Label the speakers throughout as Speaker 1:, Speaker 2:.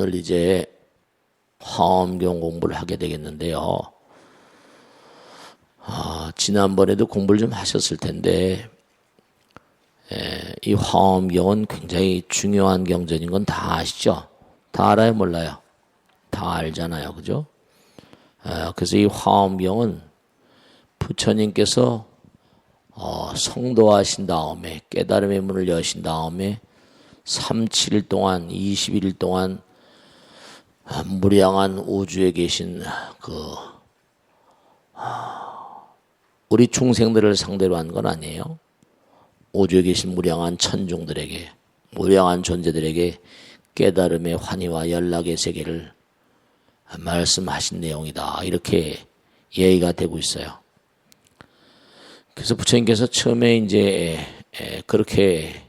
Speaker 1: 오늘 이제 화엄경 공부를 하게 되겠는데요. 지난번에도 공부를 좀 하셨을 텐데, 이 화엄경은 굉장히 중요한 경전인 건 다 아시죠? 다 알아요, 몰라요? 다 알잖아요, 그죠? 그래서 이 화엄경은 부처님께서 성도하신 다음에 깨달음의 문을 여신 다음에 37일 동안 21일 동안 무량한 우주에 계신 우리 중생들을 상대로 한 건 아니에요. 우주에 계신 무량한 천중들에게, 무량한 존재들에게 깨달음의 환희와 연락의 세계를 말씀하신 내용이다. 이렇게 얘기가 되고 있어요. 그래서 부처님께서 처음에 이제 그렇게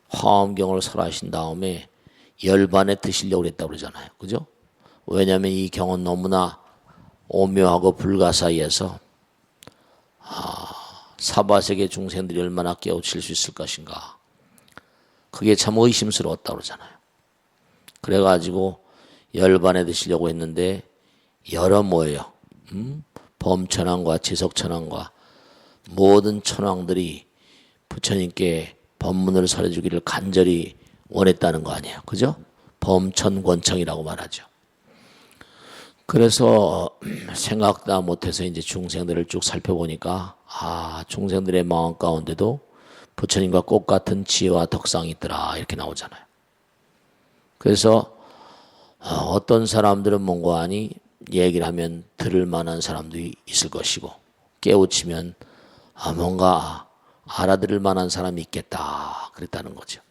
Speaker 1: 화엄경을 설하신 다음에 열반에 드시려고 그랬다고 그러잖아요. 그죠? 왜냐하면 이 경은 너무나 오묘하고 불가사의해서 사바세계 중생들이 얼마나 깨우칠 수 있을 것인가. 그게 참 의심스러웠다고 그러잖아요. 그래가지고 열반에 드시려고 했는데 여러 뭐예요? 범천왕과 지석천왕과 모든 천왕들이 부처님께 법문을 설해주기를 간절히 원했다는 거 아니에요. 그죠? 범천권청이라고 말하죠. 그래서 생각다 못해서 이제 중생들을 쭉 살펴보니까 중생들의 마음 가운데도 부처님과 꽃 같은 지혜와 덕상이 있더라 이렇게 나오잖아요. 그래서 어떤 사람들은 뭔가 하니 얘기를 하면 들을 만한 사람도 있을 것이고 깨우치면 뭔가 알아들을 만한 사람이 있겠다 그랬다는 거죠.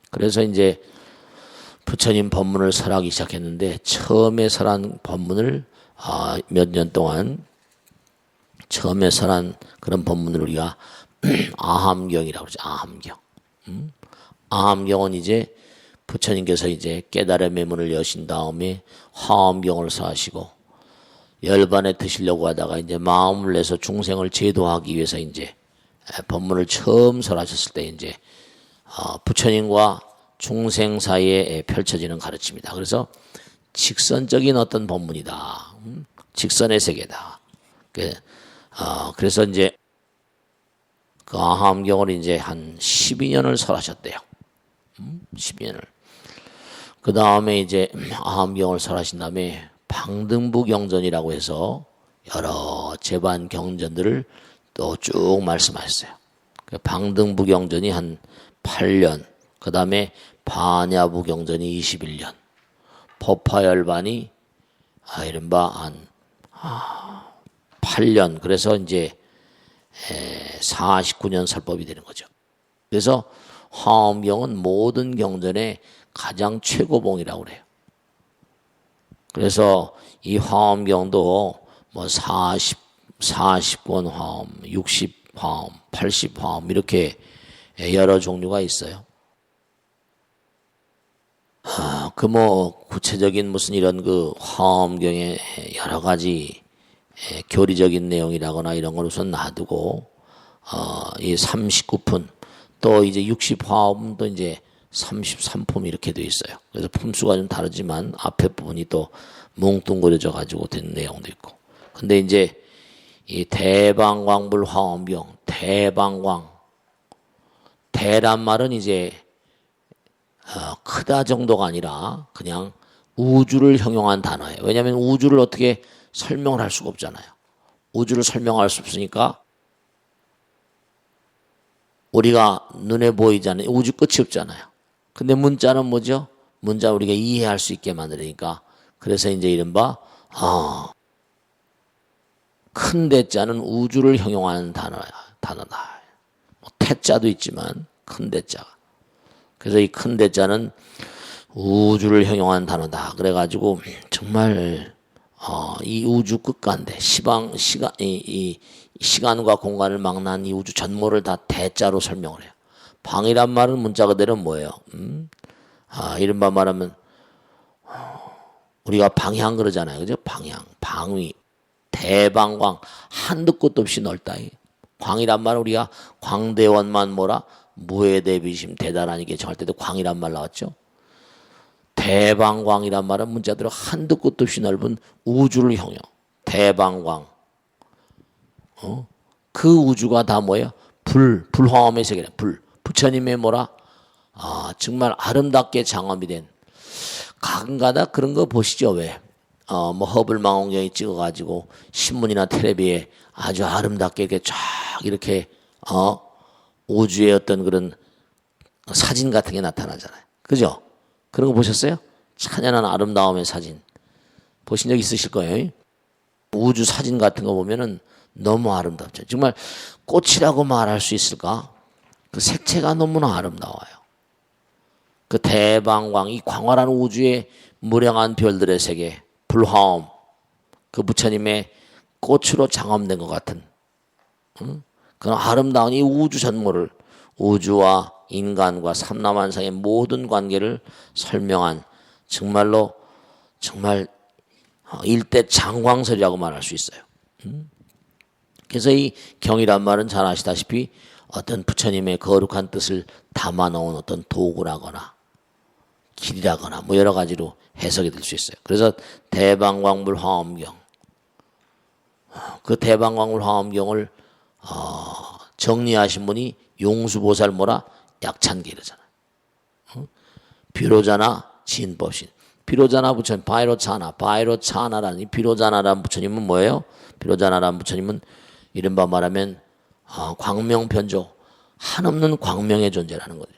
Speaker 1: 그래서 이제 부처님 법문을 설하기 시작했는데 처음에 설한 법문을 몇 년 동안 처음에 설한 그런 법문을 우리가 아함경이라고 그러죠. 아함경. 아함경은 이제 부처님께서 이제 깨달음의 문을 여신 다음에 화엄경을 설하시고 열반에 드시려고 하다가 이제 마음을 내서 중생을 제도하기 위해서 이제 법문을 처음 설하셨을 때 이제 부처님과 중생 사이에 펼쳐지는 가르침이다. 그래서 직선적인 어떤 법문이다. 직선의 세계다. 그래서 이제 그 아함경을 이제 한 12년을 설하셨대요. 12년을. 그 다음에 이제 아함경을 설하신 다음에 방등부 경전이라고 해서 여러 제반 경전들을 또 쭉 말씀하셨어요. 그 방등부 경전이 한 8년, 그 다음에 반야부 경전이 21년, 법화열반이 이른바 한 8년, 그래서 이제 49년 설법이 되는 거죠. 그래서 화엄경은 모든 경전의 가장 최고봉이라고 그래요. 그래서 이 화엄경도 뭐 40권 화엄, 60화엄, 80화엄 이렇게 여러 종류가 있어요. 구체적인 무슨 이런 그 화엄경의 여러 가지 교리적인 내용이라거나 이런 걸 우선 놔두고, 이 39품, 또 이제 60화엄도 이제 33품 이렇게 되어 있어요. 그래서 품수가 좀 다르지만 앞에 부분이 또 뭉뚱그려져 가지고 된 내용도 있고. 근데 이제 이 대방광불 화엄경, 대방광, 대란 말은 이제 크다 정도가 아니라 그냥 우주를 형용한 단어예요. 왜냐하면 우주를 어떻게 설명을 할 수가 없잖아요. 우주를 설명할 수 없으니까 우리가 눈에 보이지 않는 우주 끝이 없잖아요. 근데 문자는 뭐죠? 문자 우리가 이해할 수 있게 만들으니까 그래서 이제 이른바 큰 대자는 우주를 형용하는 단어다. 태자도 있지만 큰 대자가. 그래서 이 큰 대자는 우주를 형용하는 단어다. 그래가지고 정말 이 우주 끝간데 시간과 공간을 막는 이 우주 전모를 다 대자로 설명을 해요. 방이란 말은 문자 그대로 뭐예요? 이른바 말하면 우리가 방향 그러잖아요. 그죠? 방향, 방위, 대방광, 한도 끝도 없이 넓다. 광이란 말은 우리가 광대원만 뭐라 무해대비심 대단하니게 정할 때도 광이란 말 나왔죠. 대방광이란 말은 문자대로 한도 끝도 없이 넓은 우주를 형용. 대방광. 그 우주가 다 뭐예요? 불화엄의 세계라. 부처님의 뭐라? 정말 아름답게 장엄이 된. 가끔가다 그런 거 보시죠. 왜? 뭐 허블 망원경에 찍어가지고 신문이나 텔레비에 아주 아름답게 이렇게 쫙 이렇게 우주의 어떤 그런 사진 같은 게 나타나잖아요. 그죠? 그런 거 보셨어요? 찬연한 아름다움의 사진 보신 적 있으실 거예요. 우주 사진 같은 거 보면은 너무 아름답죠. 정말 꽃이라고 말할 수 있을까? 그 색채가 너무나 아름다워요. 그 대방광, 이 광활한 우주의 무량한 별들의 세계, 불화엄, 그 부처님의 꽃으로 장엄된 것 같은 그런 아름다운 이 우주 전모를, 우주와 인간과 삼라만상의 모든 관계를 설명한 정말로 정말 일대 장광설이라고 말할 수 있어요. 그래서 이 경이란 말은 잘 아시다시피 어떤 부처님의 거룩한 뜻을 담아놓은 어떤 도구라거나 길이라거나 뭐 여러 가지로 해석이 될 수 있어요. 그래서 대방광불 화엄경, 그 대방광불 화엄경을 정리하신 분이 용수보살 뭐라 약찬계 이러잖아요. 비로자나 진법신. 비로자나 부처님, 바이로차나라는 이 비로자나라는 부처님은 뭐예요? 비로자나라는 부처님은 이른바 말하면 광명변조, 한없는 광명의 존재라는 거죠.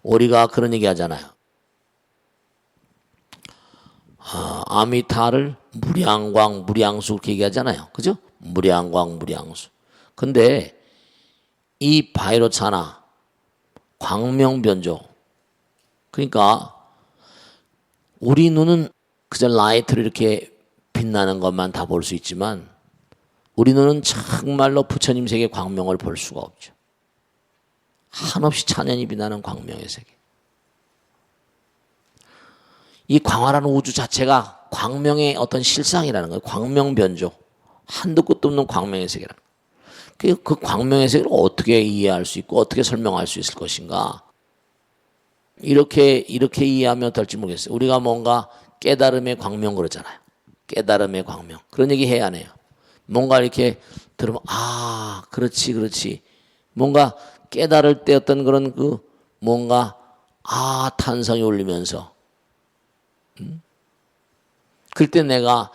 Speaker 1: 우리가 그런 얘기 하잖아요. 아미타를 무량광, 무량수 그렇게 얘기하잖아요. 그죠? 무량광, 무량수. 근데 이 바이로차나, 광명변조, 그러니까 우리 눈은 그저 라이트로 이렇게 빛나는 것만 다 볼 수 있지만 우리 눈은 정말로 부처님 세계 광명을 볼 수가 없죠. 한없이 찬연히 빛나는 광명의 세계. 이 광활한 우주 자체가 광명의 어떤 실상이라는 거예요. 광명변조. 한도 끝도 없는 광명의 세계라는 거예요. 그 광명의 세계를 어떻게 이해할 수 있고 어떻게 설명할 수 있을 것인가. 이렇게 이해하면 어떨지 모르겠어요. 우리가 뭔가 깨달음의 광명 그러잖아요. 깨달음의 광명. 그런 얘기 해야 하네요. 뭔가 이렇게 들으면 그렇지. 뭔가 깨달을 때 어떤 그런 뭔가 탄성이 울리면서 그때 내가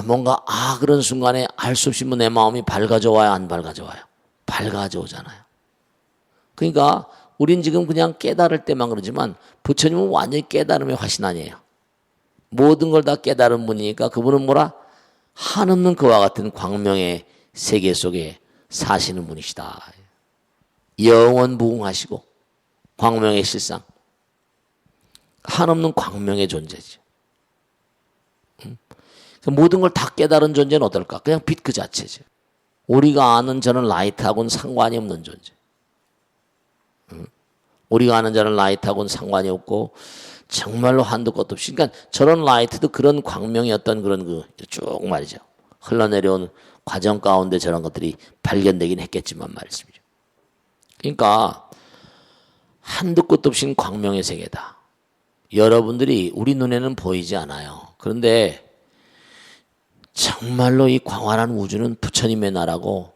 Speaker 1: 뭔가 그런 순간에 알 수 없이 내 마음이 밝아져와요, 안 밝아져와요? 밝아져오잖아요. 그러니까 우린 지금 그냥 깨달을 때만 그러지만 부처님은 완전히 깨달음의 화신 아니에요. 모든 걸 다 깨달은 분이니까 그분은 뭐라? 한없는 그와 같은 광명의 세계 속에 사시는 분이시다. 영원무궁하시고 광명의 실상, 한없는 광명의 존재죠. 모든 걸 다 깨달은 존재는 어떨까? 그냥 빛 그 자체죠. 우리가 아는 저는 라이트하고는 상관이 없는 존재. 우리가 아는 저는 라이트하고는 상관이 없고 정말로 한도 끝도 없이. 그러니까 저런 라이트도 그런 광명의 어떤 그런 쭉 말이죠. 흘러내려온 과정 가운데 저런 것들이 발견되긴 했겠지만 말씀이죠. 그러니까 한도 끝도 없이 광명의 세계다. 여러분들이 우리 눈에는 보이지 않아요. 그런데 정말로 이 광활한 우주는 부처님의 나라고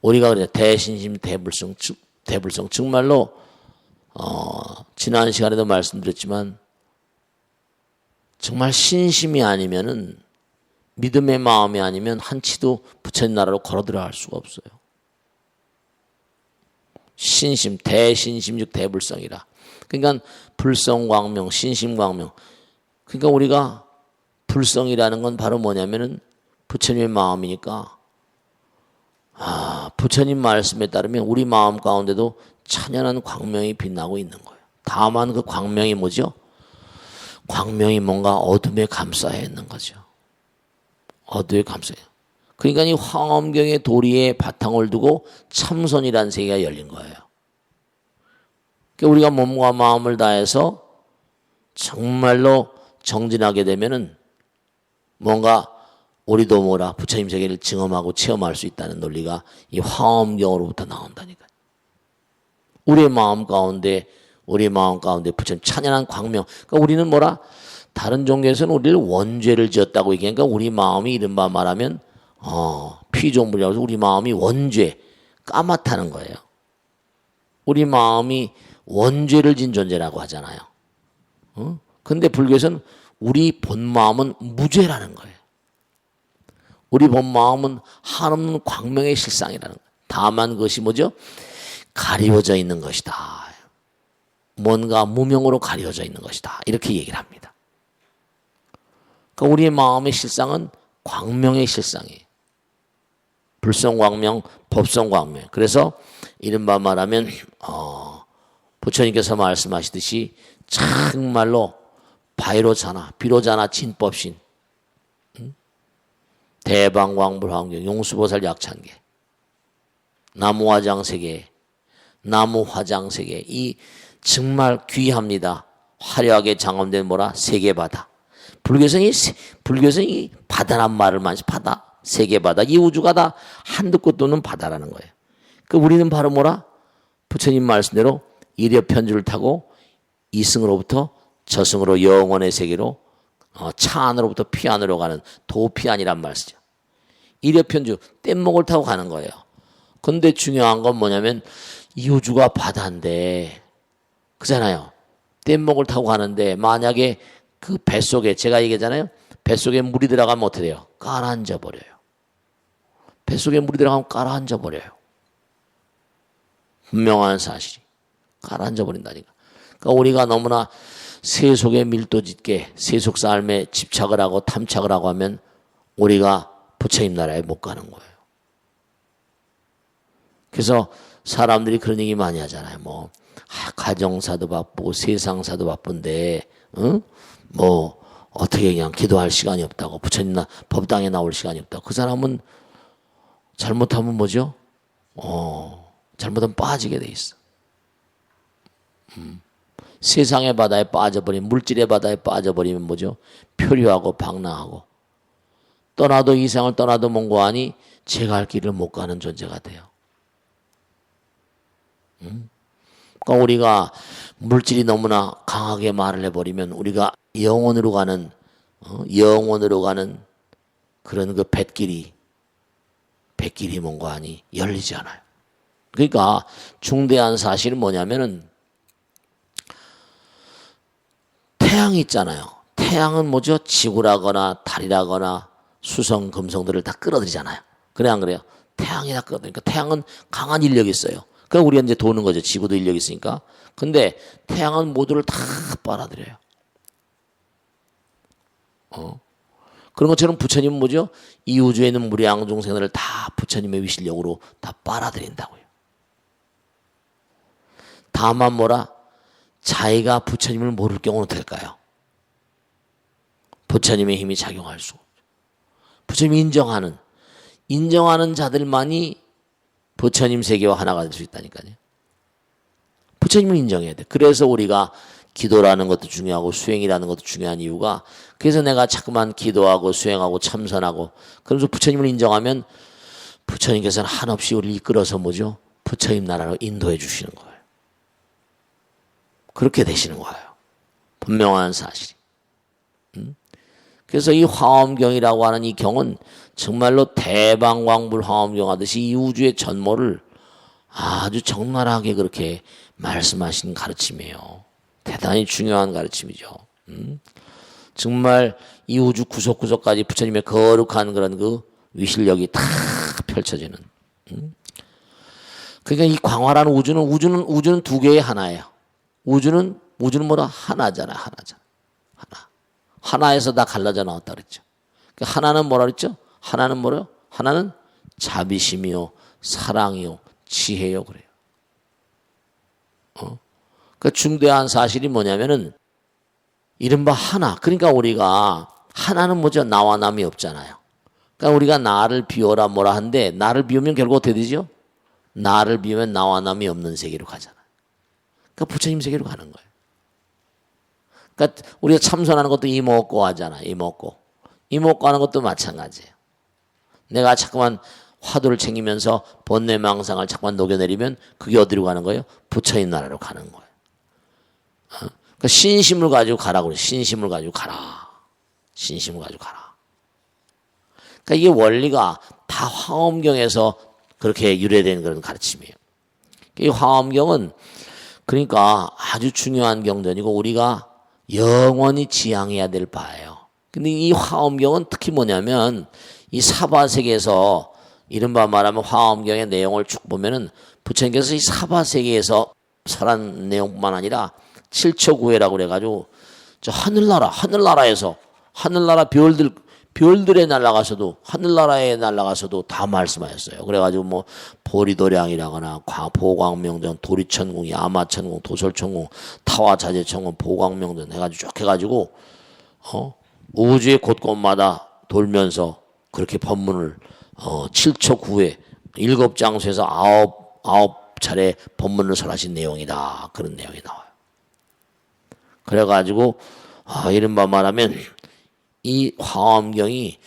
Speaker 1: 우리가 그래 대신심 대불성 정말로 지난 시간에도 말씀드렸지만 정말 신심이 아니면은 믿음의 마음이 아니면 한치도 부처님 나라로 걸어 들어갈 수가 없어요. 신심, 대신심즉 대불성이라. 그러니까 불성광명, 신심광명. 그러니까 우리가 불성이라는 건 바로 뭐냐면은 부처님의 마음이니까 부처님 말씀에 따르면 우리 마음 가운데도 찬연한 광명이 빛나고 있는 거예요. 다만 그 광명이 뭐죠? 광명이 뭔가 어둠에 감싸여 있는 거죠. 어둠에 감싸여. 그러니까 이 화엄경의 도리에 바탕을 두고 참선이라는 세계가 열린 거예요. 그러니까 우리가 몸과 마음을 다해서 정말로 정진하게 되면은 뭔가 우리도 뭐라 부처님 세계를 증험하고 체험할 수 있다는 논리가 이 화엄경으로부터 나온다니까요. 우리 마음 가운데 부처님 찬연한 광명. 그러니까 우리는 뭐라? 다른 종교에서는 우리를 원죄를 지었다고 얘기하니까 우리 마음이 이른바 말하면 피조물이라고 해서 우리 마음이 원죄, 까맣다는 거예요. 우리 마음이 원죄를 진 존재라고 하잖아요. 근데 불교에서는 우리 본 마음은 무죄라는 거예요. 우리 본 마음은 한없는 광명의 실상이라는 거예요. 다만 그것이 뭐죠? 가리워져 있는 것이다. 뭔가 무명으로 가려져 있는 것이다. 이렇게 얘기를 합니다. 그러니까 우리의 마음의 실상은 광명의 정성이에요. 불성광명, 법성광명. 그래서 이른바 말하면 부처님께서 말씀하시듯이 정말로 바이로자나 비로자나 진법신 대방광불화엄경 용수보살 약찬계 나무화장세계 나무화장세계 이 정말 귀합니다. 화려하게 장엄된 뭐라 세계바다. 불교에서는 이 바다란 말을 많이 바다 세계바다 이 우주가 다 한두 끝도 없는 바다라는 거예요. 그 우리는 바로 뭐라 부처님 말씀대로 이력편주를 타고 이승으로부터 저승으로 영원의 세계로 차 안으로부터 피 안으로 가는 도피안이란 말이죠. 이력편주 뗏목을 타고 가는 거예요. 근데 중요한 건 뭐냐면 이 우주가 바다인데 그잖아요. 뗏목을 타고 가는데 만약에 그 뱃속에 제가 얘기하잖아요. 뱃속에 물이 들어가면 어떻게 돼요? 가라앉아 버려요. 뱃속에 물이 들어가면 가라앉아 버려요. 분명한 사실이 가라앉아 버린다니까. 그러니까 우리가 너무나 세속에 밀도 짙게 세속 삶에 집착을 하고 탐착을 하고 하면 우리가 부처님 나라에 못 가는 거예요. 그래서 사람들이 그런 얘기 많이 하잖아요. 가정사도 바쁘고 세상사도 바쁜데 어떻게 그냥 기도할 시간이 없다고 부처님 법당에 나올 시간이 없다고. 그 사람은 잘못하면 뭐죠? 잘못하면 빠지게 돼 있어. 세상의 바다에 빠져버리면 물질의 바다에 빠져버리면 뭐죠? 표류하고 방랑하고 떠나도 이상을 떠나도 몽고하니 제가 할 길을 못 가는 존재가 돼요. 그러니까 우리가 물질이 너무나 강하게 말을 해버리면 우리가 영혼으로 가는 그런 그 뱃길이 몽고하니 열리지 않아요. 그러니까 중대한 사실은 뭐냐면은 태양이 있잖아요. 태양은 뭐죠? 지구라거나 달이라거나 수성, 금성들을 다 끌어들이잖아요. 그래 안 그래요? 태양이 다 끌어들이니까 태양은 강한 인력이 있어요. 그러니까 우리가 이제 도는 거죠. 지구도 인력이 있으니까. 근데 태양은 모두를 다 빨아들여요. 그런 것처럼 부처님은 뭐죠? 이 우주에 있는 무량 중생들을 다 부처님의 위실력으로 다 빨아들인다고요. 다만 뭐라? 자기가 부처님을 모를 경우는 될까요? 부처님의 힘이 작용할 수 없죠. 부처님이 인정하는 자들만이 부처님 세계와 하나가 될 수 있다니까요. 부처님을 인정해야 돼. 그래서 우리가 기도라는 것도 중요하고 수행이라는 것도 중요한 이유가 그래서 내가 자꾸만 기도하고 수행하고 참선하고 그러면서 부처님을 인정하면 부처님께서는 한없이 우리를 이끌어서 뭐죠? 부처님 나라로 인도해 주시는 거예요. 그렇게 되시는 거예요. 분명한 사실이. 그래서 이 화엄경이라고 하는 이 경은 정말로 대방광불 화엄경 하듯이 이 우주의 전모를 아주 적나라하게 그렇게 말씀하신 가르침이에요. 대단히 중요한 가르침이죠. 정말 이 우주 구석구석까지 부처님의 거룩한 그런 그 위실력이 다 펼쳐지는. 그러니까 이 광활한 우주는 두 개의 하나예요. 우주는 뭐라? 하나잖아. 하나에서 다 갈라져 나왔다 그랬죠. 그러니까 하나는 뭐라 그랬죠? 하나는 뭐래요? 하나는 자비심이요, 사랑이요, 지혜요 그래요. 그 중대한 사실이 뭐냐면은 이른바 하나. 그러니까 우리가 하나는 뭐죠? 나와 남이 없잖아요. 그러니까 우리가 나를 비워라 뭐라 한데 나를 비우면 결국 어떻게 되죠? 나를 비우면 나와 남이 없는 세계로 가잖아요. 그러니까 부처님 세계로 가는 거예요. 그러니까 우리가 참선하는 것도 이목고 하잖아. 이목고 하는 것도 마찬가지예요. 내가 자꾸만 화두를 챙기면서 번뇌망상을 자꾸만 녹여내리면 그게 어디로 가는 거예요? 부처님 나라로 가는 거예요. 그러니까 신심을 가지고 가라고 그래요. 신심을 가지고 가라. 신심을 가지고 가라. 그러니까 이게 원리가 다 화엄경에서 그렇게 유래된 그런 가르침이에요. 이 화엄경은 그러니까 아주 중요한 경전이고 우리가 영원히 지향해야 될 바예요. 근데 이 화엄경은 특히 뭐냐면 이 사바세계에서 이른바 말하면 화엄경의 내용을 쭉 보면은 부처님께서 이 사바세계에서 설한 내용뿐만 아니라 칠처구회라고 그래가지고 저 하늘나라에서 하늘나라 별들에 날아가서도 하늘나라에 날아가서도 다 말씀하셨어요. 그래가지고 뭐 보리도량이라거나 보광명전, 도리천궁, 야마천궁, 도솔천궁, 타화자재천궁, 보광명전 해가지고 쭉 해가지고 우주의 곳곳마다 돌면서 그렇게 법문을 7초 9회 7장소에서 9차례 법문을 설하신 내용이다. 그런 내용이 나와요. 그래가지고 이른바 말하면 이 화엄경이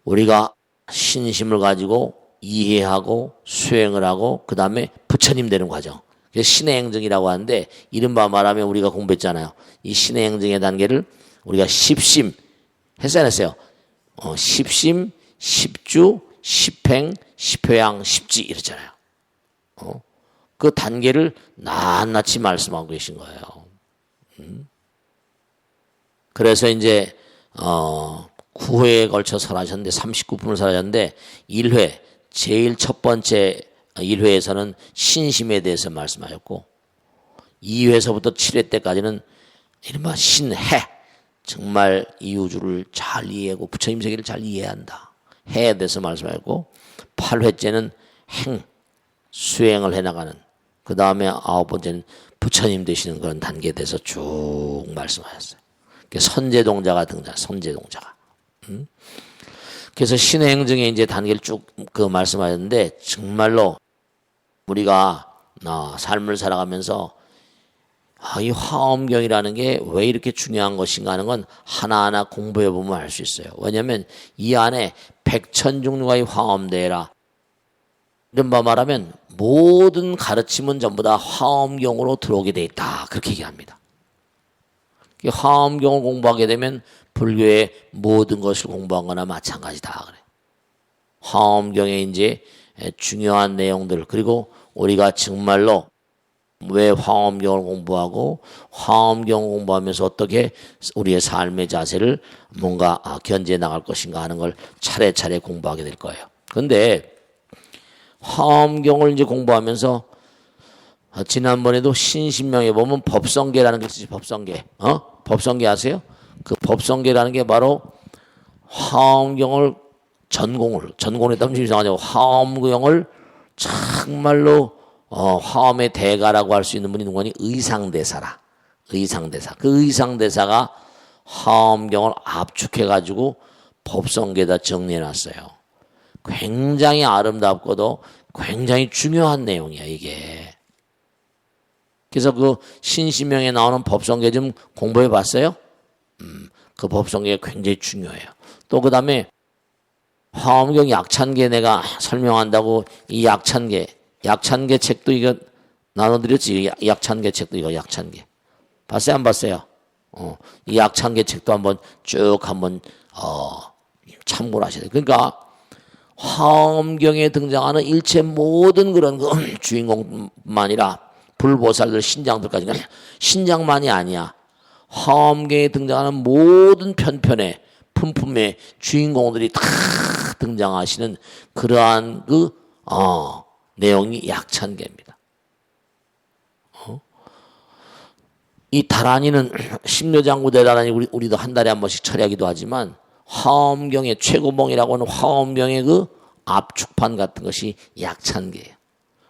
Speaker 1: 우리가 신심을 가지고 이해하고 수행을 하고 그 다음에 부처님 되는 과정. 그래서 신의 행정이라고 하는데 이른바 말하면 우리가 공부했잖아요. 이 신의 행정의 단계를 우리가 십심 했어요 안 했어요? 십심, 십주, 십행, 십회양, 십지 이랬잖아요. 그 단계를 낱낱이 말씀하고 계신 거예요. 그래서 이제 9회에 걸쳐 설하셨는데 39분을 설하셨는데 1회 제일 첫 번째 1회에서는 신심에 대해서 말씀하셨고 2회에서부터 7회 때까지는 이른바 신해 정말 이 우주를 잘 이해하고 부처님 세계를 잘 이해한다. 해에 대해서 말씀하셨고 8회째는 행 수행을 해나가는 그 다음에 9번째는 부처님 되시는 그런 단계에 대해서 쭉 말씀하셨어요. 선제동자가 선제동자가. 그래서 신의 행정에 이제 단계를 쭉 말씀하셨는데 정말로 우리가 삶을 살아가면서 이 화엄경이라는 게 왜 이렇게 중요한 것인가 하는 건 하나하나 공부해 보면 알 수 있어요. 왜냐하면 이 안에 백천중류가 이 화엄대라 이른바 말하면 모든 가르침은 전부 다 화엄경으로 들어오게 돼 있다. 그렇게 얘기합니다. 화엄경을 공부하게 되면 불교의 모든 것을 공부한 거나 마찬가지다. 그래. 화엄경의 이제 중요한 내용들 그리고 우리가 정말로 왜 화엄경을 공부하고 화엄경을 공부하면서 어떻게 우리의 삶의 자세를 뭔가 견지해 나갈 것인가 하는 걸 차례차례 공부하게 될 거예요. 그런데 화엄경을 이제 공부하면서 지난번에도 신신명에 보면 법성계라는 게 있지. 법성계. 법성계 아세요? 그 법성계라는 게 바로 화엄경을 전공을 했다면 좀 이상하냐고 화엄경을 정말로 화엄의 대가라고 할 수 있는 분이 누구니? 의상대사라. 의상대사. 그 의상대사가 화엄경을 압축해가지고 법성계에다 정리해놨어요. 굉장히 아름답고도 굉장히 중요한 내용이야 이게. 그래서 그 신시명에 나오는 법성계 좀 공부해 봤어요? 그 법성계가 굉장히 중요해요. 또 그 다음에 화엄경 약찬계 내가 설명한다고 이 약찬계 책도 이거 나눠드렸지. 약찬계 책도 이거 약찬계. 봤어요? 안 봤어요? 이 약찬계 책도 한번 쭉 한번 참고를 하셔야 돼요. 그러니까 화엄경에 등장하는 일체 모든 그런 주인공뿐만 아니라 불보살들 신장들까지 신장만이 아니야. 화엄경에 등장하는 모든 편편의 품품의 주인공들이 다 등장하시는 그러한 내용이 약찬계입니다. 이 다란이는 심려장구 대다란이 우리도 한 달에 한 번씩 처리하기도 하지만 화엄경의 최고봉이라고 하는 화엄경의 그 압축판 같은 것이 약찬계예요.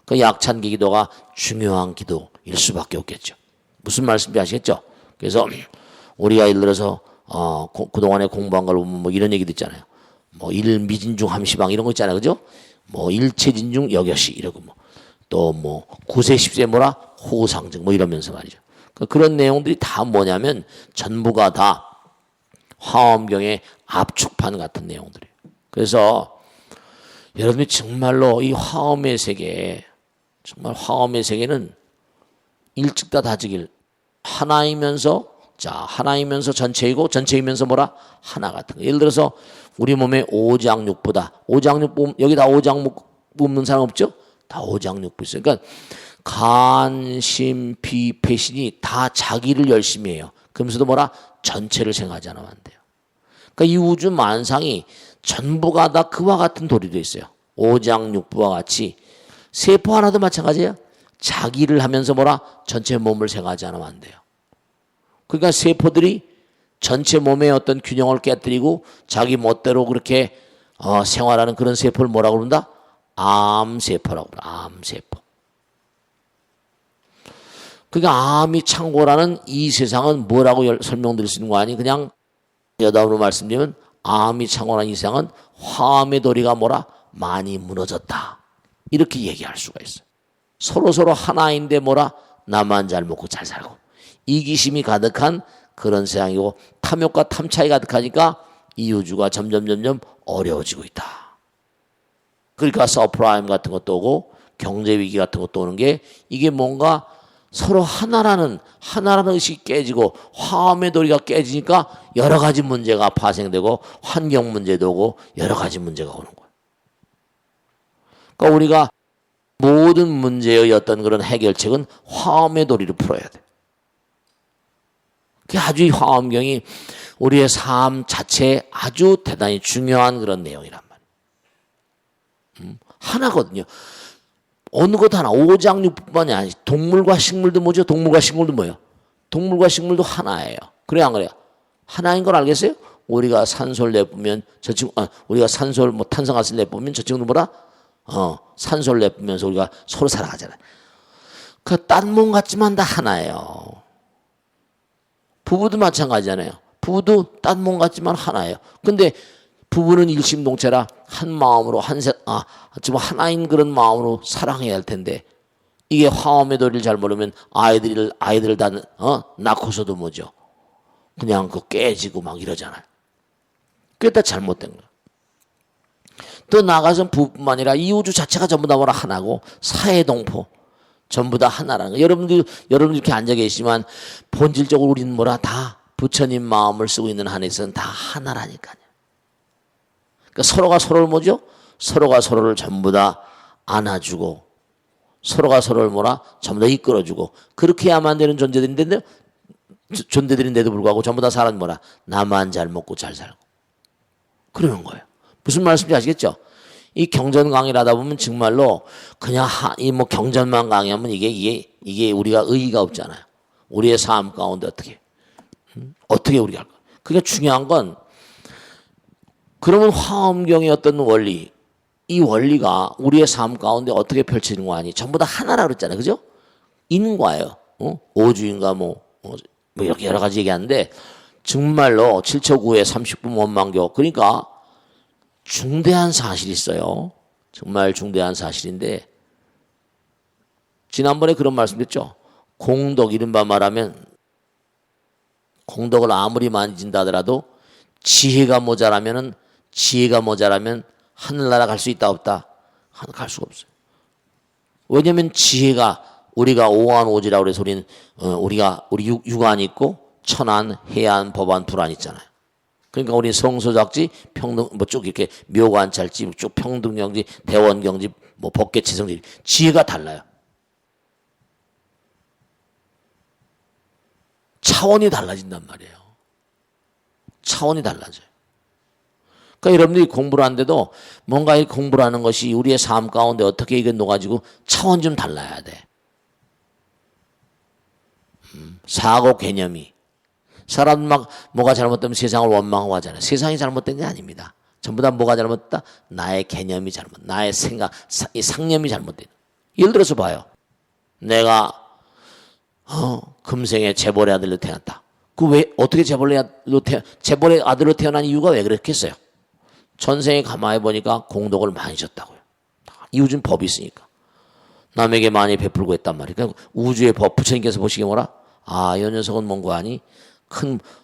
Speaker 1: 그 약찬계 기도가 중요한 기도일 수밖에 없겠죠. 무슨 말씀인지 아시겠죠? 그래서 우리가 예를 들어서 그동안에 공부한 걸 보면 뭐 이런 얘기도 있잖아요. 뭐 일미진중 함시방 이런 거 있잖아요. 그죠? 뭐 일체진중 여겨시 이러고 또 뭐 구세 십세 뭐라 호상증 뭐 이러면서 말이죠. 그런 내용들이 다 뭐냐면 전부가 다 화엄경의 압축판 같은 내용들이에요. 그래서 여러분이 정말로 이 화엄의 세계, 정말 화엄의 세계는 일찍 다 다지길 하나이면서, 자, 하나이면서 전체이고 전체이면서 뭐라? 하나 같은 거. 예를 들어서 우리 몸에 오장육부다. 오장육부, 여기 다 오장육부 없는 사람 없죠? 다 오장육부 있어요. 그러니까 간, 심, 비, 배신이 다 자기를 열심히 해요. 그러면서도 뭐라? 전체를 생각하지 않으면 안 돼요. 그러니까 이 우주 만상이 전부가 다 그와 같은 도리도 있어요. 오장육부와 같이 세포 하나도 마찬가지예요. 자기를 하면서 뭐라? 전체 몸을 생각하지 않으면 안 돼요. 그러니까 세포들이 전체 몸의 어떤 균형을 깨뜨리고 자기 멋대로 그렇게 생활하는 그런 세포를 뭐라고 그런다? 암세포라고 그래. 암세포. 그러니까 암이 창고라는 이 세상은 뭐라고 설명드릴 수 있는 거 아니? 그냥 여담으로 말씀드리면 암이 창고라는 이 세상은 화암의 도리가 뭐라? 많이 무너졌다. 이렇게 얘기할 수가 있어요. 서로 하나인데 뭐라? 나만 잘 먹고 잘 살고. 이기심이 가득한 그런 세상이고 탐욕과 탐차이 가득하니까 이 우주가 점점 어려워지고 있다. 그러니까 서프라임 같은 것도 오고 경제위기 같은 것도 오는 게 이게 뭔가 서로 하나라는 의식이 깨지고 화음의 도리가 깨지니까 여러 가지 문제가 파생되고 환경 문제도 오고 여러 가지 문제가 오는 거예요. 그러니까 우리가 모든 문제의 어떤 그런 해결책은 화음의 도리로 풀어야 돼. 그게 아주 이 화엄경이 우리의 삶 자체에 아주 대단히 중요한 그런 내용이란 말이에요. 하나거든요. 어느 것 하나, 오장육뿐만이 아니지. 동물과 식물도 뭐죠? 동물과 식물도 뭐예요? 동물과 식물도 하나예요. 그래요, 안 그래요? 하나인 걸 알겠어요? 우리가 산소를 내뿜으면 저 친구, 우리가 산소를 탄산가스를 내뿜으면 저 친구도 뭐라? 산소를 내뿜으면서 우리가 서로 살아가잖아요. 그 딴 몸 같지만 다 하나예요. 부부도 마찬가지잖아요. 부부도 딴 몸 같지만 하나예요. 근데 부부는 일심동체라 한 마음으로 지금 하나인 그런 마음으로 사랑해야 할 텐데 이게 화엄의 도리를 잘 모르면 아이들을 다 낳고서도 뭐죠? 그냥 그 깨지고 막 이러잖아요. 그게 다 잘못된 거예요. 또 나가서 부부뿐만 아니라 이 우주 자체가 전부 다 뭐라 하나고 사해동포 전부 다 하나라는 거예요. 여러분들 이렇게 앉아 계시지만 본질적으로 우리는 뭐라 다 부처님 마음을 쓰고 있는 한에서는 다 하나라니까요. 그러니까 서로가 서로를 뭐죠? 서로가 서로를 전부 다 안아주고 서로가 서로를 뭐라? 전부 다 이끌어주고 그렇게 해야만 되는 존재들인데도 불구하고 전부 다 사람 뭐라? 나만 잘 먹고 잘 살고 그러는 거예요. 무슨 말씀인지 아시겠죠? 이 경전 강의를 하다 보면 정말로 그냥 경전만 강의하면 이게 우리가 의의가 없잖아요. 우리의 삶 가운데 어떻게 우리가 할까? 그게 중요한 건 그러면 화엄경의 어떤 원리, 이 원리가 우리의 삶 가운데 어떻게 펼치는 거 아니? 전부 다 하나라고 그랬잖아요. 그죠? 인과예요. 오주인과 이렇게 여러 가지 얘기하는데 정말로 7초9에 39분 원망교 그러니까 중대한 사실이 있어요. 정말 중대한 사실인데 지난번에 그런 말씀드렸죠. 공덕 이른바 말하면 공덕을 아무리 많이 진다 하더라도 지혜가 모자라면 하늘나라 갈 수 있다 없다? 갈 수가 없어요. 왜냐하면 지혜가 우리가 오한오지라고 그래서 우리는 우리 육안이 있고 천안, 해안, 법안, 불안 있잖아요. 그러니까 우리 성소작지, 평등 쭉 이렇게 묘관찰지, 쭉 평등경지, 대원경지, 법계치성지 지혜가 달라요. 차원이 달라진단 말이에요. 차원이 달라져요. 그러니까 여러분들이 공부를 하는데도 뭔가 공부를 하는 것이 우리의 삶 가운데 어떻게 이게 녹아지고 차원 좀 달라야 돼. 사고 개념이. 사람 막 뭐가 잘못되면 세상을 원망하고 하잖아요. 세상이 잘못된 게 아닙니다. 전부 다 뭐가 잘못됐다? 나의 개념이 나의 생각, 이 상념이 잘못된. 예를 들어서 봐요. 내가 금생에 재벌의 아들로 태어났다. 그 왜 어떻게 재벌의 아들로 태어난 이유가 왜 그랬겠어요? 전생에 가만히 보니까 공덕을 많이 줬다고요. 이웃은 법이 있으니까. 남에게 많이 베풀고 했단 말이에요. 그러니까 우주의 법, 부처님께서 보시기에 뭐라? 이 녀석은 뭔고 하니?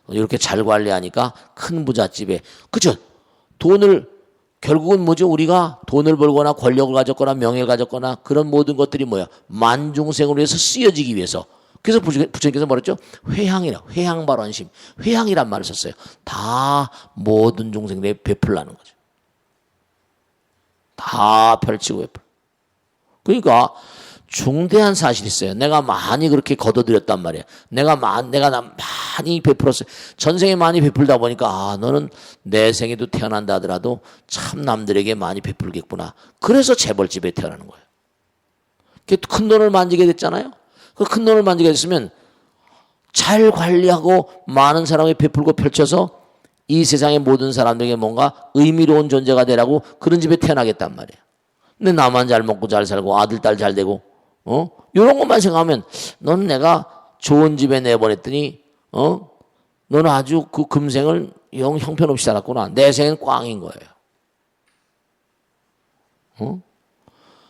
Speaker 1: 이렇게 잘 관리하니까 큰 부잣집에, 그죠? 돈을 결국은 뭐죠? 우리가 돈을 벌거나 권력을 가졌거나 명예를 가졌거나 그런 모든 것들이 뭐야? 만중생을 위해서 쓰여지기 위해서. 그래서 부처님께서 뭐랬죠? 회향발언심. 회향이란 말을 썼어요. 다 모든 중생들에 베풀라는 거죠. 다 펼치고 베풀. 그러니까 중대한 사실이 있어요. 내가 많이 그렇게 거둬들였단 말이에요. 내가 많이 베풀었어요. 전생에 많이 베풀다 보니까 너는 내 생에도 태어난다 하더라도 참 남들에게 많이 베풀겠구나. 그래서 재벌집에 태어나는 거예요. 큰 돈을 만지게 됐잖아요. 그 큰 돈을 만지게 됐으면 잘 관리하고 많은 사람에게 베풀고 펼쳐서 이 세상의 모든 사람들에게 뭔가 의미로운 존재가 되라고 그런 집에 태어나겠단 말이에요. 근데 나만 잘 먹고 잘 살고 아들, 딸 잘 되고 이런 것만 생각하면 너는 내가 좋은 집에 내보냈더니 너는 아주 그 금생을 형편없이 살았구나. 내 생은 꽝인 거예요.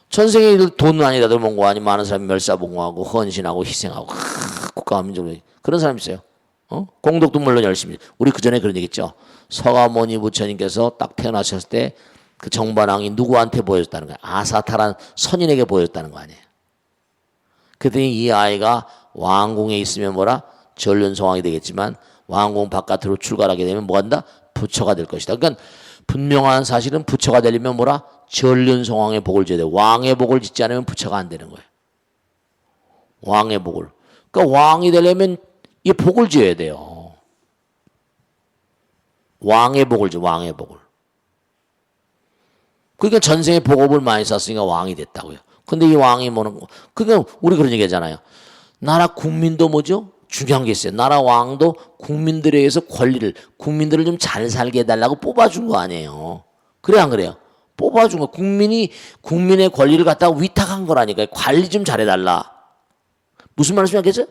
Speaker 1: 전생에 돈은 아니라도 뭔가 아니 많은 사람이 멸사봉하고 헌신하고 희생하고 국가와 민족을 그런 사람이 있어요. 공덕도 물론 열심히. 우리 그 전에 그런 얘기 했죠. 서가모니 부처님께서 딱 태어나셨을 때 그 정반왕이 누구한테 보여줬다는 거예요. 아사타란 선인에게 보여줬다는 거 아니에요. 그랬더니 이 아이가 왕궁에 있으면 뭐라? 전륜성왕이 되겠지만 왕궁 바깥으로 출가하게 되면 뭐 한다? 부처가 될 것이다. 그러니까 분명한 사실은 부처가 되려면 뭐라? 전륜성왕의 복을 줘야 돼요. 왕의 복을 짓지 않으면 부처가 안 되는 거예요. 왕의 복을. 그러니까 왕이 되려면 이 복을 줘야 돼요. 왕의 복을 줘, 왕의 복을. 그러니까 전생에 복업을 많이 썼으니까 왕이 됐다고요. 근데 이 왕이 뭐는, 그러니까 우리 그런 얘기 하잖아요. 나라 국민도 뭐죠? 중요한 게 있어요. 나라 왕도 국민들에 의해서 권리를, 국민들을 좀 잘 살게 해달라고 뽑아준 거 아니에요. 그래, 안 그래요? 뽑아준 거. 국민의 권리를 갖다가 위탁한 거라니까요. 관리 좀 잘해달라. 무슨 말씀이 알겠어요?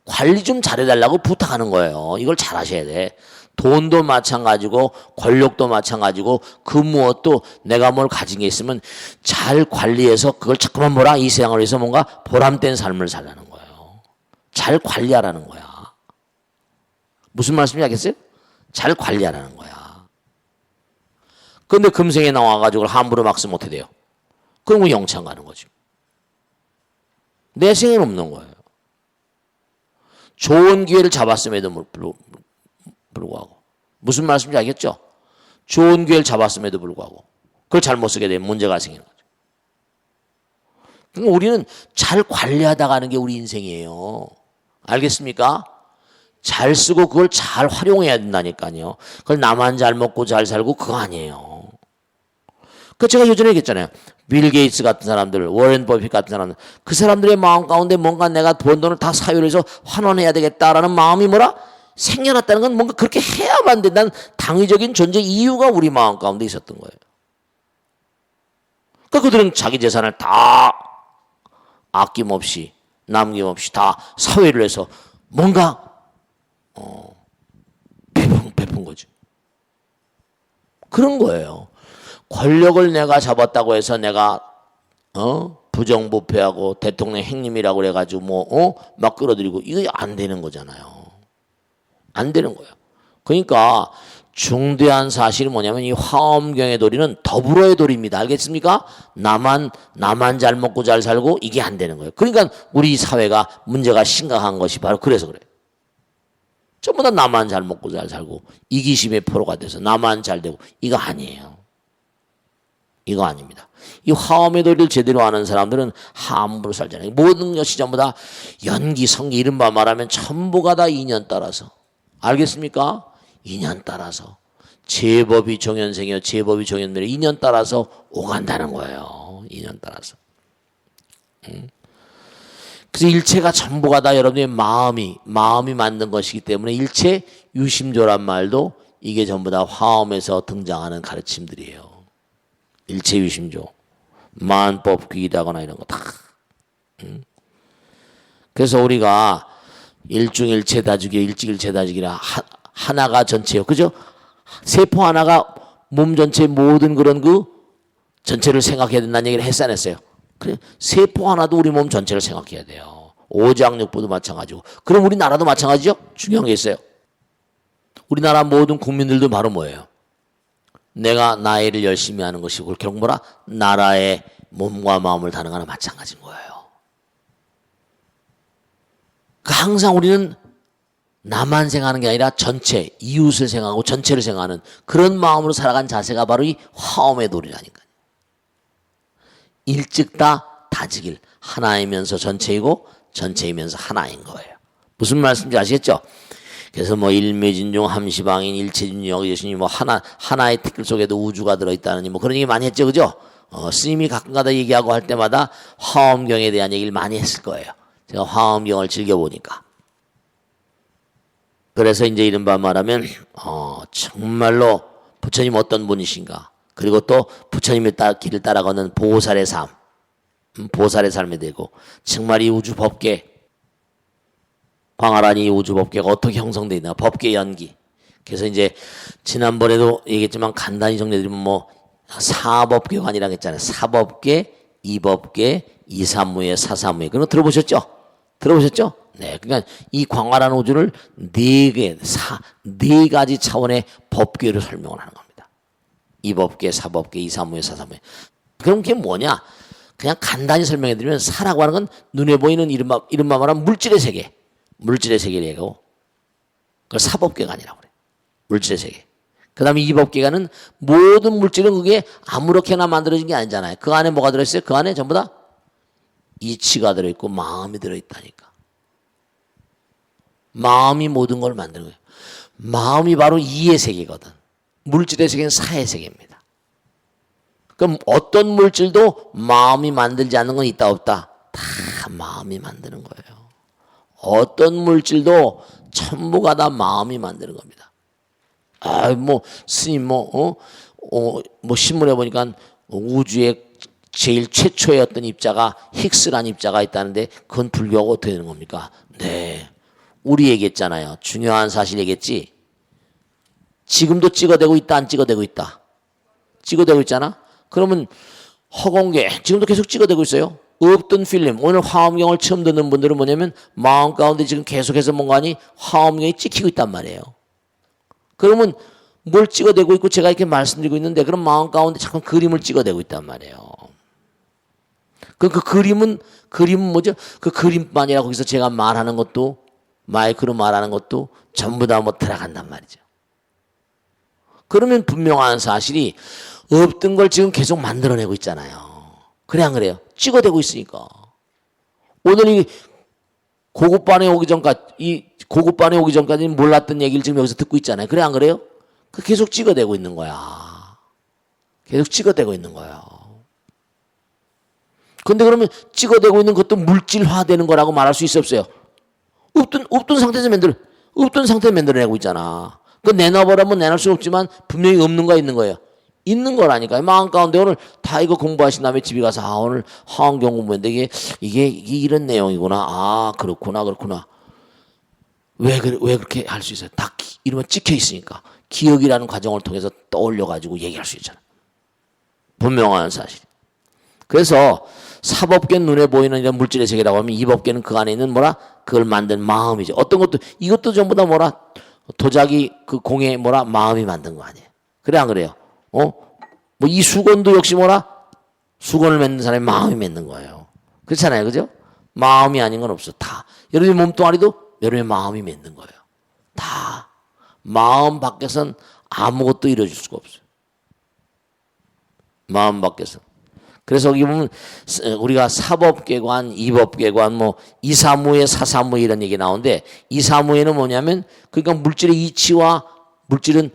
Speaker 1: 관리 좀 잘해달라고 부탁하는 거예요. 이걸 잘 하셔야 돼. 돈도 마찬가지고 권력도 마찬가지고 그 무엇도 내가 뭘 가진 게 있으면 잘 관리해서 그걸 자꾸만 뭐라 이 세상을 위해서 뭔가 보람된 삶을 살라는 거예요. 잘 관리하라는 거야. 무슨 말씀인지 알겠어요? 잘 관리하라는 거야. 그런데 금생에 나와가지고 함부로 막 쓰면 어떻게 돼요? 그럼 영창 가는 거죠. 내 생에는 없는 거예요. 좋은 기회를 잡았음에도 불구하고. 무슨 말씀인지 알겠죠? 좋은 기회를 잡았음에도 불구하고. 그걸 잘못 쓰게 되면 문제가 생기는 거죠. 그러니까 우리는 잘 관리하다 가는 게 우리 인생이에요. 알겠습니까? 잘 쓰고 그걸 잘 활용해야 된다니까요. 그걸 나만 잘 먹고 잘 살고 그거 아니에요. 그 제가 예전에 얘기했잖아요. 빌 게이츠 같은 사람들, 워렌 버핏 같은 사람들, 그 사람들의 마음 가운데 뭔가 내가 번 돈을 다 사유로 해서 환원해야 되겠다라는 마음이 뭐라? 생겨났다는 건 뭔가 그렇게 해야만 된다는 당위적인 존재 이유가 우리 마음 가운데 있었던 거예요. 그러니까 그들은 자기 재산을 다 아낌없이 남김없이 다 사회를 해서 뭔가 베푼 거죠. 그런 거예요. 권력을 내가 잡았다고 해서 내가 부정부패하고 대통령 행님이라고 그래가지고 막 끌어들이고 이거 안 되는 거잖아요. 안 되는 거예요. 그러니까 중대한 사실이 뭐냐면 이 화엄경의 도리는 더불어의 도리입니다. 알겠습니까? 나만 잘 먹고 잘 살고 이게 안 되는 거예요. 그러니까 우리 사회가 문제가 심각한 것이 바로 그래서 그래요. 전부 다 나만 잘 먹고 잘 살고 이기심의 포로가 돼서 나만 잘 되고 이거 아니에요. 이거 아닙니다. 이 화엄의 도리를 제대로 아는 사람들은 함부로 살잖아요. 모든 것이 전부 다 연기, 성기 이른바 말하면 전부가 다 인연 따라서. 알겠습니까? 인연 따라서. 제법이 종연생이요. 제법이 종연멸이 인연 따라서 오간다는 거예요. 인연 따라서. 그래서 일체가 전부가 다 여러분의 마음이 만든 것이기 때문에 일체 유심조란 말도 이게 전부 다 화엄에서 등장하는 가르침들이에요. 일체 유심조. 만법 귀이다거나 이런 거 다. 그래서 우리가 일중일체 다주기, 일직일체 다주기라 하나가 전체요. 그죠? 세포 하나가 몸 전체 모든 그런 그 전체를 생각해야 된다는 얘기를 했어 안 했어요? 그래. 세포 하나도 우리 몸 전체를 생각해야 돼요. 오장육부도 마찬가지고. 그럼 우리나라도 마찬가지죠? 중요한 게 있어요. 우리나라 모든 국민들도 바로 뭐예요? 내가 나의 일을 열심히 하는 것이고 결국 뭐라? 나라의 몸과 마음을 다는 거나 마찬가지인 거예요. 그러니까 항상 우리는 나만 생각하는 게 아니라 전체, 이웃을 생각하고 전체를 생각하는 그런 마음으로 살아간 자세가 바로 이 화엄의 도리라니까요. 일찍다 다지길. 하나이면서 전체이고 전체이면서 하나인 거예요. 무슨 말씀인지 아시겠죠? 그래서 뭐 일매진중 함시방인 일체준영 여신이 뭐 하나의 티끌 속에도 우주가 들어있다느니 뭐 그런 얘기 많이 했죠. 그죠? 스님이 가끔가다 얘기하고 할 때마다 화엄경에 대한 얘기를 많이 했을 거예요. 제가 화엄경을 즐겨보니까. 그래서 이제 이른바 말하면 정말로 부처님 어떤 분이신가, 그리고 또 부처님의 길을 따라가는 보살의 삶, 보살의 삶이 되고 정말 이 우주 법계, 광활한 이 우주 법계가 어떻게 형성되어 있나, 법계 연기. 그래서 이제 지난번에도 얘기했지만 간단히 정리해드리면 뭐 사법계관이라고 했잖아요. 사법계, 이법계, 이사무예, 사사무예. 그런 거 들어보셨죠? 들어보셨죠? 네. 그러니까 이 광활한 우주를 네 가지 차원의 법계로 설명을 하는 겁니다. 이법계, 사법계, 이사무예, 사사무예. 그럼 그게 뭐냐? 그냥 간단히 설명해드리면 사라고 하는 건 눈에 보이는 이른바 말하면 물질의 세계. 물질의 세계를 얘기하고 그걸 사법계관이라고 그래요. 물질의 세계. 그 다음에 이법계관은 모든 물질은 그게 아무렇게나 만들어진 게 아니잖아요. 그 안에 뭐가 들어있어요? 그 안에 전부 다 이치가 들어있고 마음이 들어있다니까. 마음이 모든 걸 만드는 거예요. 마음이 바로 이의 세계거든. 물질의 세계는 사의 세계입니다. 그럼 어떤 물질도 마음이 만들지 않는 건 있다 없다? 다 마음이 만드는 거예요. 어떤 물질도 전부가 다 마음이 만드는 겁니다. 스님, 신문에 보니까 우주의 제일 최초의 어떤 입자가 힉스란 입자가 있다는데 그건 불교하고 어떻게 되는 겁니까? 네. 우리 얘기했잖아요. 중요한 사실 얘기했지. 지금도 찍어대고 있다, 안 찍어대고 있다? 찍어대고 있잖아? 그러면 허공계, 지금도 계속 찍어대고 있어요. 없던 필름, 오늘 화엄경을 처음 듣는 분들은 뭐냐면 마음 가운데 지금 계속해서 뭔가니 화엄경이 찍히고 있단 말이에요. 그러면 뭘 찍어대고 있고 제가 이렇게 말씀드리고 있는데 그럼 마음 가운데 자꾸 그림을 찍어대고 있단 말이에요. 그 그림은 뭐죠? 그 그림뿐 아니라 거기서 제가 말하는 것도 마이크로 말하는 것도 전부 다 뭐 들어간단 말이죠. 그러면 분명한 사실이 없던 걸 지금 계속 만들어내고 있잖아요. 그래 안 그래요? 찍어대고 있으니까. 오늘 이 고급반에 오기 전까지는 몰랐던 얘기를 지금 여기서 듣고 있잖아요. 그래 안 그래요? 그 계속 찍어대고 있는 거야. 계속 찍어대고 있는 거예요. 근데 그러면 찍어대고 있는 것도 물질화되는 거라고 말할 수 있어 없어요? 없던 상태에서 만들어내고 있잖아. 그 내놔보라면 내놓을 수 없지만 분명히 없는 거 있는 거예요. 있는 거라니까요. 마음 가운데 오늘 다 이거 공부하신 다음에 집에 가서 오늘 화엄경 공부했는데 이게 이런 내용이구나. 그렇구나. 왜 그렇게 할 수 있어요? 다 이러면 찍혀 있으니까. 기억이라는 과정을 통해서 떠올려가지고 얘기할 수 있잖아요. 분명한 사실. 그래서 사법계는 눈에 보이는 이런 물질의 세계라고 하면 이법계는 그 안에 있는 그걸 만든 마음이죠. 어떤 것도, 이것도 전부 다 도자기 그 공에 마음이 만든 거 아니에요. 그래, 안 그래요? 이 수건도 역시 수건을 맺는 사람이 마음이 맺는 거예요. 그렇잖아요. 그죠? 마음이 아닌 건 없어. 다. 여러분의 몸뚱아리도 여러분의 마음이 맺는 거예요. 다. 마음 밖에선 아무것도 이루어질 수가 없어요. 마음 밖에서. 그래서 여기 보면 우리가 사법계관, 이법계관, 이사무예, 사사무예 이런 얘기 나오는데 이사무예는 뭐냐면 그러니까 물질의 이치와 물질은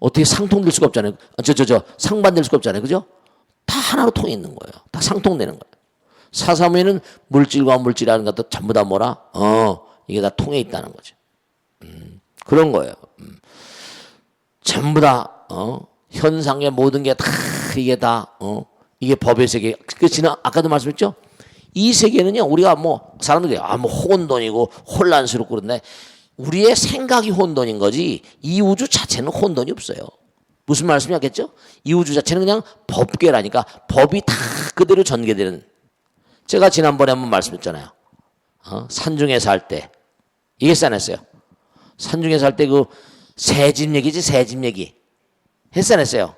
Speaker 1: 어떻게 상통될 수가 없잖아요. 상반될 수가 없잖아요. 그죠? 다 하나로 통해 있는 거예요. 다 상통되는 거예요. 사사무예는 물질과 물질이라는 것도 전부 다 이게 다 통해 있다는 거죠. 그런 거예요. 전부 다, 현상의 모든 게 다, 이게 법의 세계. 아까도 말씀했죠? 이 세계는요, 우리가 사람들이, 혼돈이고 혼란스럽고 그런데, 우리의 생각이 혼돈인 거지, 이 우주 자체는 혼돈이 없어요. 무슨 말씀이었겠죠? 이 우주 자체는 그냥 법계라니까, 법이 다 그대로 전개되는. 제가 지난번에 한번 말씀했잖아요. 산중에 살 때. 얘기했어요, 안 했어요? 산중에 살 때 새집 얘기지, 새집 얘기. 했어요, 안 했어요?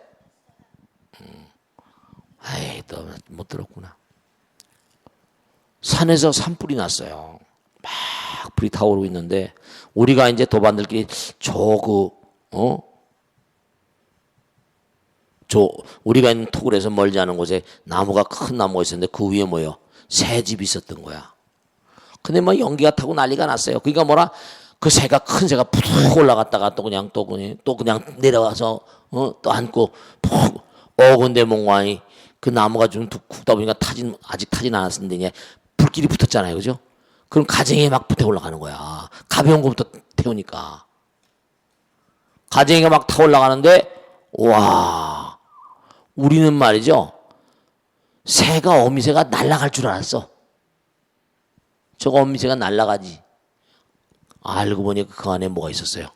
Speaker 1: 아이, 또 못 들었구나. 산에서 산불이 났어요. 막 불이 타오르고 있는데 우리가 이제 도반들끼리 우리가 있는 토굴에서 멀지 않은 곳에 나무가 큰 나무가 있었는데 그 위에 뭐요? 새집이 있었던 거야. 근데 뭐 연기가 타고 난리가 났어요. 그러니까 뭐라 그 새가 큰 새가 푹 올라갔다가 또 그냥 내려와서 또 앉고 푹 어근대 몽환이 그 나무가 좀 굽다 보니까 아직 타진 않았는데 이제 불길이 붙었잖아요, 그죠? 그럼 가정에 막 붙어 올라가는 거야. 가벼운 것부터 태우니까 가정이가 막 타 올라가는데 와, 우리는 말이죠. 새가 어미새가 날아갈 줄 알았어. 저거 어미새가 날아가지. 알고 보니 그 안에 뭐가 있었어요?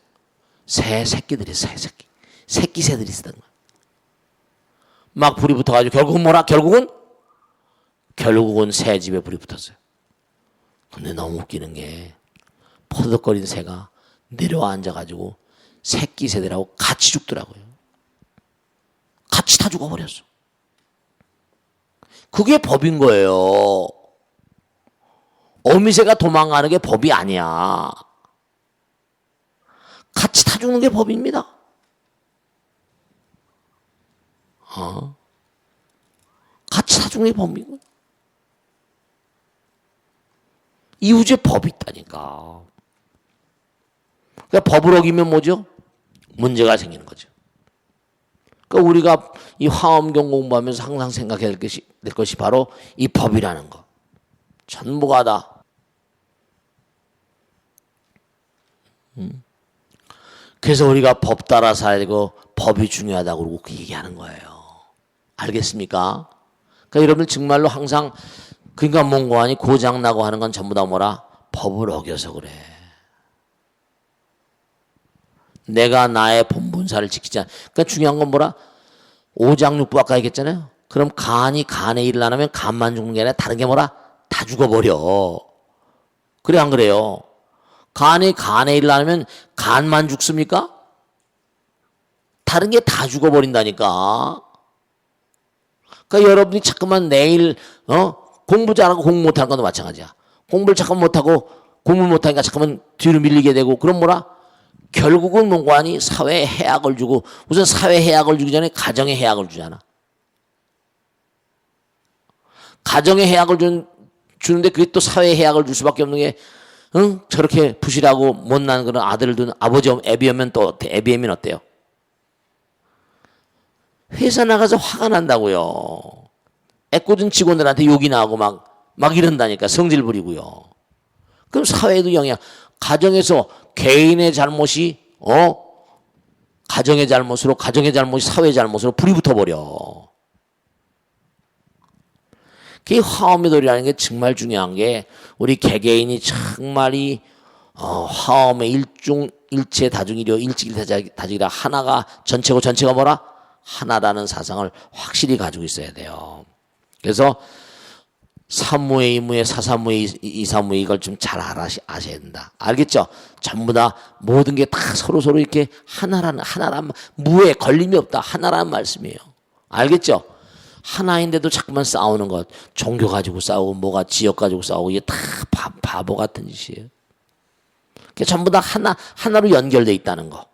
Speaker 1: 새끼들이 새끼 새들이 있었던 거야. 막 불이 붙어가지고 결국은 뭐라? 결국은 새 집에 불이 붙었어요. 근데 너무 웃기는 게 퍼덕거리는 새가 내려와 앉아가지고 새끼 새들하고 같이 죽더라고요. 같이 다 죽어버렸어. 그게 법인 거예요. 어미새가 도망가는 게 법이 아니야. 같이 다 죽는 게 법입니다. 같이 다 죽는 게 법인 거야. 이우주에 법이 있다니까. 그러니까 법을 어기면 뭐죠? 문제가 생기는 거죠. 그러니까 우리가 이 화엄경 공부하면서 항상 생각해야 될 것이 바로 이 법이라는 거. 전부가 다. 그래서 우리가 법 따라 살아야 되고 법이 중요하다고 그러고 그 얘기하는 거예요. 알겠습니까? 그러니까 여러분 정말로 항상 그러니까 몽고하니 고장나고 하는 건 전부 다 뭐라? 법을 어겨서 그래. 내가 나의 본분사를 지키지 않아. 그러니까 중요한 건 뭐라? 오장육부 아까 얘기했잖아요. 그럼 간이 간의 일을 안 하면 간만 죽는 게 아니라 다른 게 뭐라? 다 죽어버려. 그래 안 그래요? 간이 간의 일을 안 하면 간만 죽습니까? 다른 게 다 죽어버린다니까. 그러니까 여러분이 자꾸만 내일 공부 잘하고 공부 못하는 것도 마찬가지야. 공부를 잠깐 못하고 공부 못하니까 잠깐만 뒤로 밀리게 되고 그럼 뭐라? 결국은 뭔가니 사회에 해악을 주고 우선 사회 해악을 주기 전에 가정에 해악을 주잖아. 가정에 해악을 주는데 그게 또 사회에 해악을 줄 수밖에 없는 게 저렇게 부실하고 못난 그런 아들을 둔 아버지 애비하면 또 애비애미는 어때요? 회사 나가서 화가 난다고요. 애꿎은 직원들한테 욕이 나고 막 이런다니까 성질 부리고요. 그럼 사회에도 영향. 가정에서 개인의 잘못이 가정의 잘못으로 가정의 잘못이 사회의 잘못으로 불이 붙어버려. 그 화엄의 도리라는 게 정말 중요한 게 우리 개개인이 정말이 화엄의 일체 다중이려 일직일 다중이라 하나가 전체고 전체가 뭐라? 하나라는 사상을 확실히 가지고 있어야 돼요. 그래서 삼무의 이무의 사삼무의 이삼무의 이걸 좀 잘 아셔야 된다. 알겠죠? 전부 다 모든 게 다 서로 이렇게 하나란 무에 걸림이 없다. 하나라는 말씀이에요. 알겠죠? 하나인데도 자꾸만 싸우는 것, 종교 가지고 싸우고 뭐가 지역 가지고 싸우고 이게 다 바보 같은 짓이에요. 그러니까 전부 다 하나로 연결돼 있다는 거.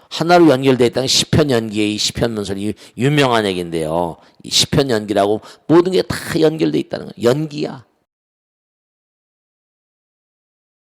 Speaker 1: 하나로 연결되어 있다는 시편 연기의 이 시편 문설이 유명한 얘기인데요. 이 시편 연기라고 모든 게 다 연결되어 있다는 거예요. 연기야.